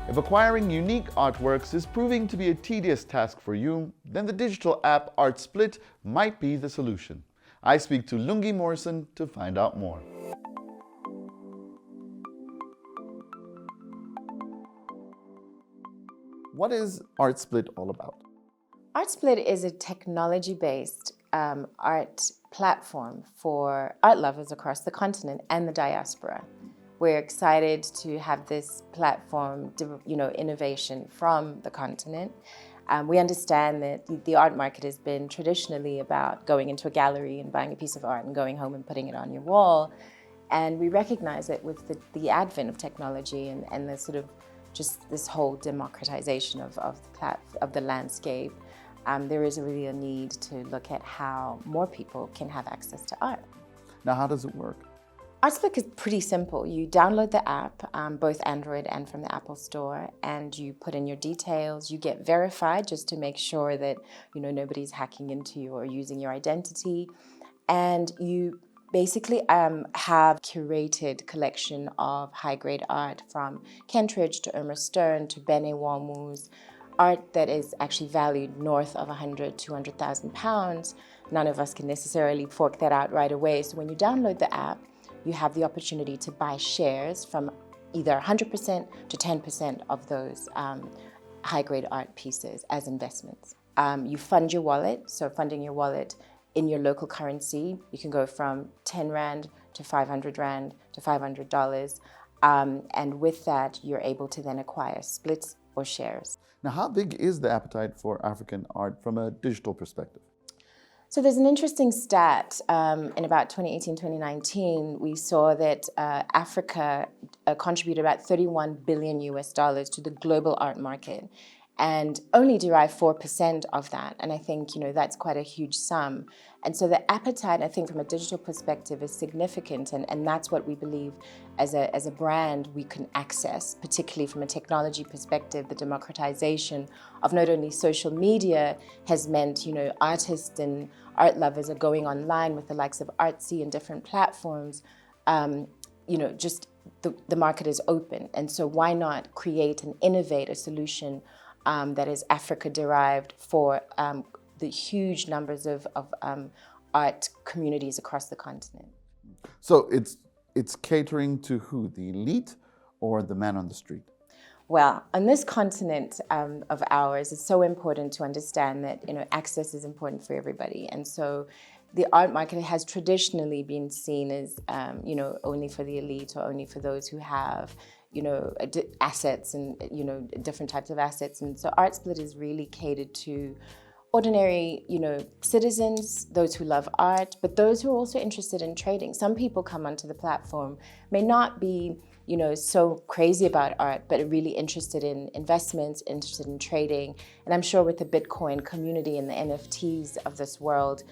If acquiring unique artworks is proving to be a tedious task for you, then the digital app ArtSplit might be the solution. I speak to Lungi Morrison to find out more. What is ArtSplit all about? ArtSplit is a technology-based art platform for art lovers across the continent and the diaspora. We're excited to have this platform, innovation from the continent. We understand that the art market has been traditionally about going into a gallery and buying a piece of art and going home and putting it on your wall. And we recognize that with the advent of technology and the sort of just this whole democratization of the landscape, there is really a need to look at how more people can have access to art. Now, how does it work? ArtSplit is pretty simple. You download the app, both Android and from the Apple Store, and you put in your details. You get verified just to make sure that nobody's hacking into you or using your identity. And you basically have curated collection of high-grade art from Kentridge to Irma Stern to Bene Wamu's, art that is actually valued north of 100,000, 200,000 pounds. None of us can necessarily fork that out right away. So when you download the app, you have the opportunity to buy shares from either 100% to 10% of those high-grade art pieces as investments. You fund your wallet, so funding your wallet in your local currency. You can go from 10 Rand to 500 Rand to $500. And with that, you're able to then acquire splits or shares. Now, how big is the appetite for African art from a digital perspective? So there's an interesting stat. In about 2018, 2019, we saw that Africa contributed about $31 billion to the global art market and only derived 4% of that. And I think, that's quite a huge sum. And so the appetite, I think, from a digital perspective is significant. And that's what we believe as a brand we can access, particularly from a technology perspective. The democratization of not only social media has meant, artists and art lovers are going online with the likes of Artsy and different platforms. Just the market is open. And so why not create and innovate a solution that is Africa-derived for the huge numbers of art communities across the continent. So it's catering to who? The elite or the man on the street? Well, on this continent of ours, it's so important to understand that access is important for everybody, and so the art market has traditionally been seen as only for the elite or only for those who have assets and different types of assets. And so ArtSplit is really catered to ordinary citizens, those who love art, but those who are also interested in trading. Some people come onto the platform may not be so crazy about art, but are really interested in investments, interested in trading. And I'm sure with the Bitcoin community and the NFTs of this world,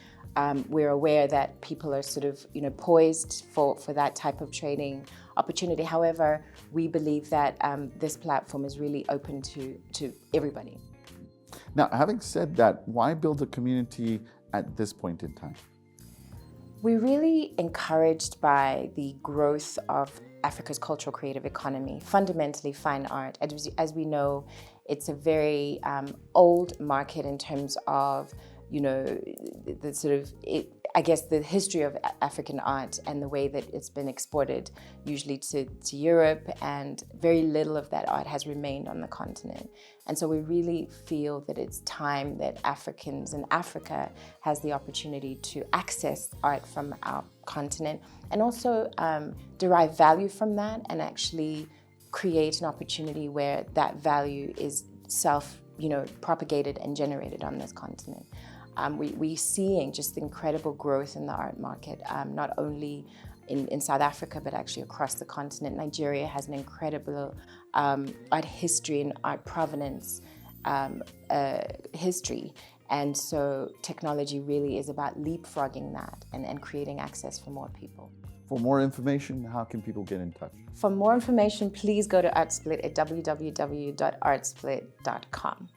we're aware that people are sort of poised for that type of trading opportunity. However, we believe that this platform is really open to everybody. Now, having said that, why build a community at this point in time? We're really encouraged by the growth of Africa's cultural creative economy, fundamentally fine art. As we know, it's a very old market in terms of the sort of, the history of African art and the way that it's been exported usually to Europe, and very little of that art has remained on the continent. And so we really feel that it's time that Africans in Africa has the opportunity to access art from our continent and also derive value from that and actually create an opportunity where that value is propagated and generated on this continent. We're seeing just incredible growth in the art market, not only in South Africa, but actually across the continent. Nigeria has an incredible art history and art provenance history. And so technology really is about leapfrogging that and creating access for more people. For more information, how can people get in touch? For more information, please go to ArtSplit at www.artsplit.com.